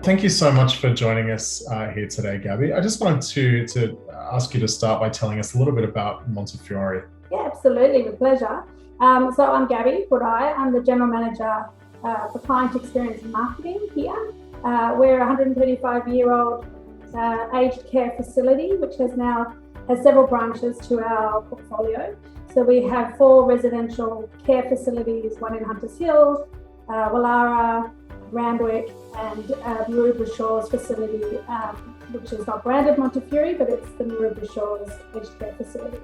Thank you so much for joining us here today, Gabbie. I just wanted to ask you to start by telling us a little bit about Montefiore. Yeah, absolutely, with pleasure. So I'm Gabbie Budai. I'm the General Manager for Client Experience and Marketing here. We're a 135-year-old aged care facility, which has several branches to our portfolio. So we have 4 residential care facilities, one in Hunters Hill, Wallara, Randwick, and Maroubra Shores facility, which is not branded Montefiore, but it's the Maroubra Shores aged care facility.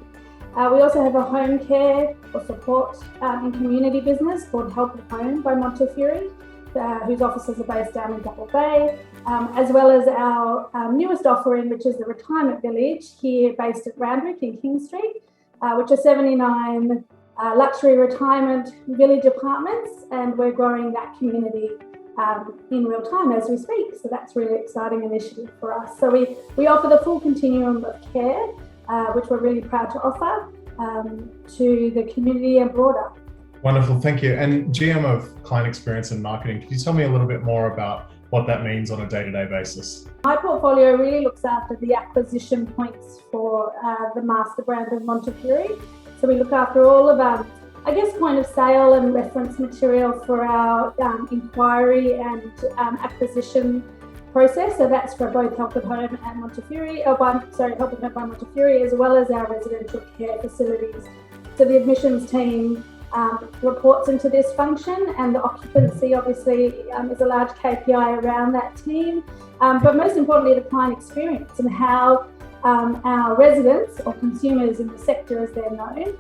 We also have a home care or support and community business called Help at Home by Montefiore, whose offices are based down in Gabbie Budai, as well as our newest offering, which is the retirement village here based at Randwick in King Street, which are 79 luxury retirement village apartments, and we're growing that community in real time as we speak. So that's a really exciting initiative for us. So we offer the full continuum of care, which we're really proud to offer to the community and broader. Wonderful, thank you. And GM of Client Experience and Marketing, could you tell me a little bit more about what that means on a day-to-day basis? My portfolio really looks after the acquisition points for the master brand of Montefiore. So we look after all of our, point of sale and reference material for our inquiry and acquisition process. So that's for both Help at Home and Montefiore, Help at Home by Montefiore, as well as our residential care facilities. So the admissions team reports into this function, and the occupancy obviously is a large KPI around that team. But most importantly, the client experience and how our residents or consumers in the sector, as they're known,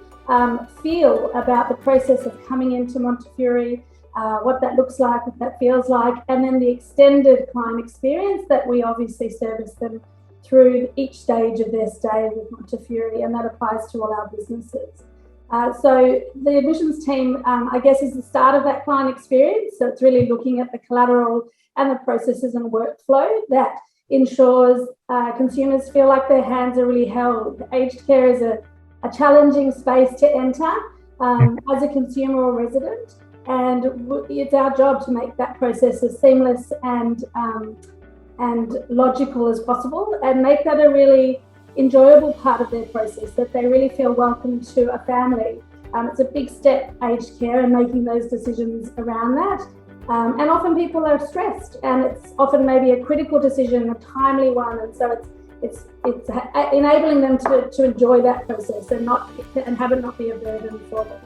feel about the process of coming into Montefiore, what that looks like, what that feels like, and then the extended client experience that we obviously service them through each stage of their stay with Montefiore, and that applies to all our businesses. So the admissions team, is the start of that client experience. So it's really looking at the collateral and the processes and workflow that ensures consumers feel like their hands are really held. Aged care is a challenging space to enter as a consumer or resident, and it's our job to make that process as seamless and logical as possible, and make that a really enjoyable part of their process, that they really feel welcome to a family. It's a big step, aged care, and making those decisions around that. And often people are stressed, and it's often maybe a critical decision, a timely one, and so it's enabling them to enjoy that process and have it not be a burden for them.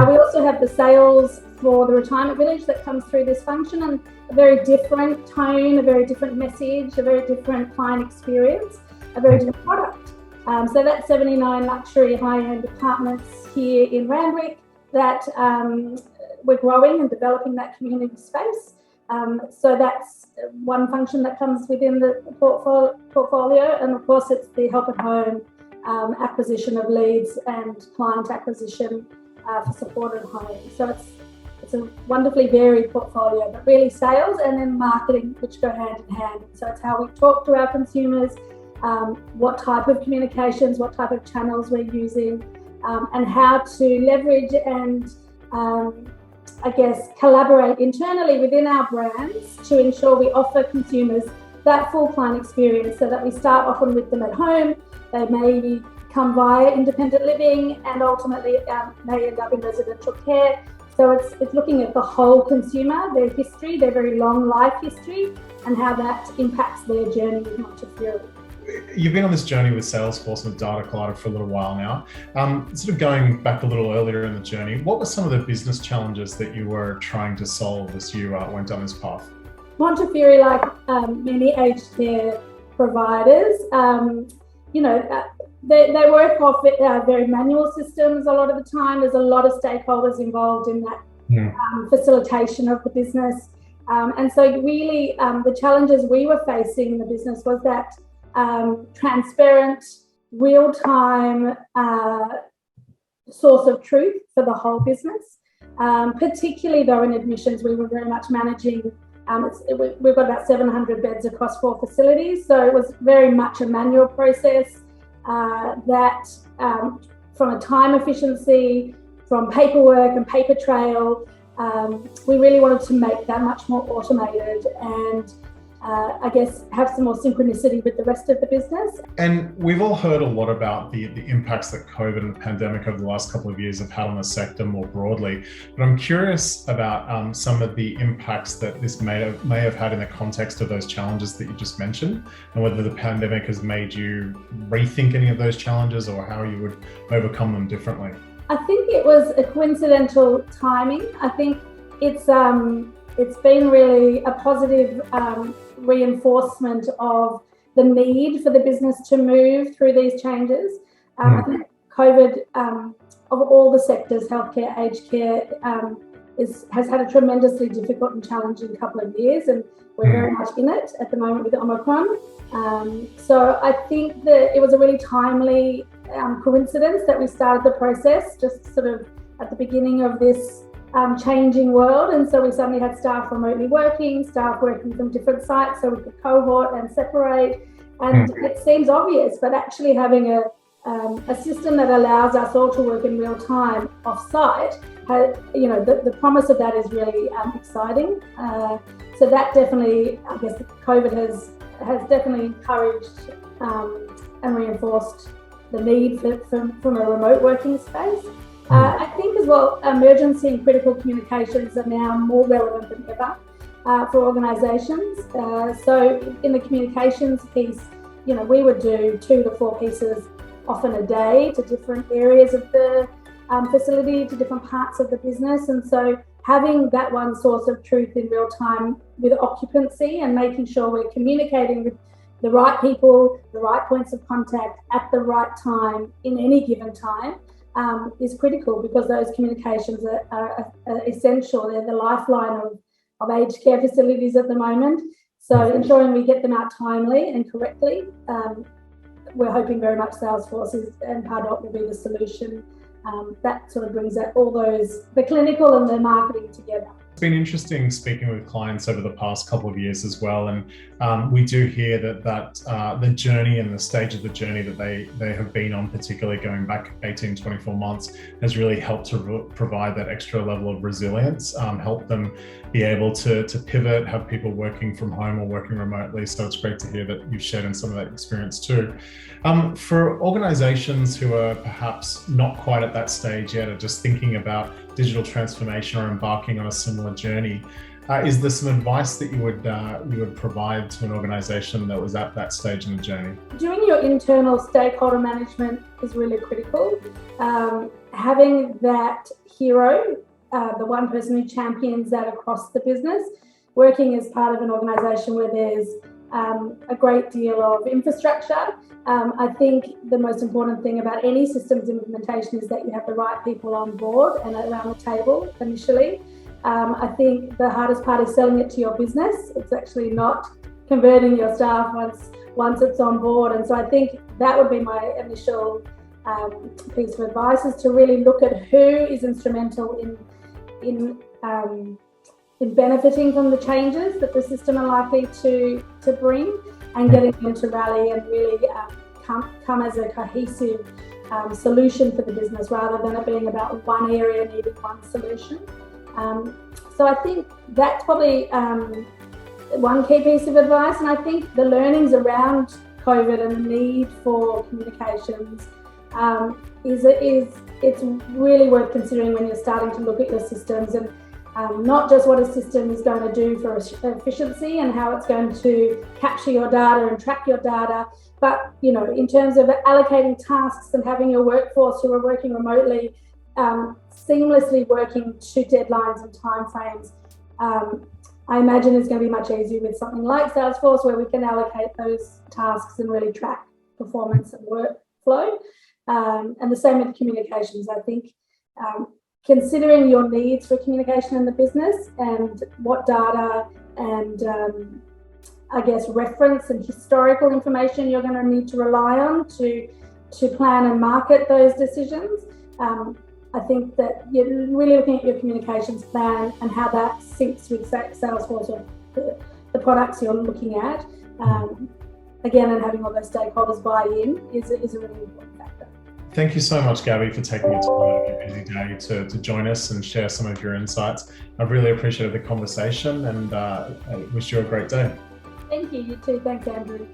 We also have the sales for the retirement village that comes through this function, and a very different tone, a very different message, a very different client experience, a very different product. So that's 79 luxury high-end apartments here in Randwick that we're growing and developing that community space. So that's one function that comes within the portfolio, and of course it's the Help at Home acquisition of leads and client acquisition for supported home. So it's a wonderfully varied portfolio, but really sales and then marketing, which go hand in hand. So it's how we talk to our consumers, what type of communications, what type of channels we're using, and how to leverage and collaborate internally within our brands to ensure we offer consumers that full client experience, so that we start often with them at home. They may come via independent living and ultimately may end up in residential care. So it's looking at the whole consumer, their history, their very long life history, and how that impacts their journey with Montefiore. You've been on this journey with Salesforce and Data Collider for a little while now. Sort of going back a little earlier in the journey, what were some of the business challenges that you were trying to solve as you went down this path? Montefiore, like many aged care providers, they work off very manual systems a lot of the time. There's a lot of stakeholders involved in that facilitation of the business. And so really the challenges we were facing in the business was that transparent, real-time source of truth for the whole business. Particularly though in admissions, we were very much managing, we've got about 700 beds across 4 facilities. So it was very much a manual process that from a time efficiency, from paperwork and paper trail, we really wanted to make that much more automated and I guess, have some more synchronicity with the rest of the business. And we've all heard a lot about the impacts that COVID and the pandemic over the last couple of years have had on the sector more broadly. But I'm curious about some of the impacts that this may have had in the context of those challenges that you just mentioned, and whether the pandemic has made you rethink any of those challenges or how you would overcome them differently. I think it was a coincidental timing. I think it's been really a positive reinforcement of the need for the business to move through these changes. I think COVID, of all the sectors, healthcare, aged care, has had a tremendously difficult and challenging couple of years, and we're very much in it at the moment with Omicron. So I think that it was a really timely coincidence that we started the process just sort of at the beginning of this changing world, and so we suddenly had staff remotely working, staff working from different sites, so we could cohort and separate. And it seems obvious, but actually having a system that allows us all to work in real time off-site, the promise of that is really exciting. So that definitely, I guess, COVID has definitely encouraged and reinforced the need from a remote working space. I think as well, emergency and critical communications are now more relevant than ever for organisations. So in the communications piece, we would do 2 to 4 pieces often a day to different areas of the facility, to different parts of the business. And so having that one source of truth in real time with occupancy and making sure we're communicating with the right people, the right points of contact at the right time in any given time is critical, because those communications are essential. They're the lifeline of aged care facilities at the moment. So ensuring we get them out timely and correctly, we're hoping very much Salesforce and Pardot will be the solution. That sort of brings all the clinical and the marketing together. It's been interesting speaking with clients over the past couple of years as well, and we do hear that the journey and the stage of the journey that they have been on, particularly going back 18, 24 months, has really helped to provide that extra level of resilience, help them be able to pivot, have people working from home or working remotely. So it's great to hear that you've shared in some of that experience too. For organizations who are perhaps not quite at that stage yet, or just thinking about digital transformation or embarking on a similar journey, is there some advice that you would provide to an organization that was at that stage in the journey? Doing your internal stakeholder management is really critical. Having that hero, the one person who champions that across the business, working as part of an organization where there's a great deal of infrastructure. I think the most important thing about any systems implementation is that you have the right people on board and around the table initially. I think the hardest part is selling it to your business. It's actually not converting your staff once it's on board. And so I think that would be my initial piece of advice, is to really look at who is instrumental in benefiting from the changes that the system are likely to bring, and getting them to rally and really come as a cohesive solution for the business, rather than it being about one area needing one solution. So I think that's probably one key piece of advice. And I think the learnings around COVID and the need for communications it's really worth considering when you're starting to look at your systems, and not just what a system is going to do for efficiency and how it's going to capture your data and track your data, but in terms of allocating tasks and having your workforce who are working remotely seamlessly working to deadlines and timeframes. I imagine it's going to be much easier with something like Salesforce, where we can allocate those tasks and really track performance and workflow. And the same with communications. I think considering your needs for communication in the business and what data and I guess reference and historical information you're going to need to rely on to plan and market those decisions. I think that you're really looking at your communications plan and how that syncs with Salesforce or the products you're looking at. Again, and having all those stakeholders buy in is a really important factor. Thank you so much, Gabbie, for taking your time out of your busy day to join us and share some of your insights. I've really appreciated the conversation, and I wish you a great day. Thank you. You too. Thanks, Andrew.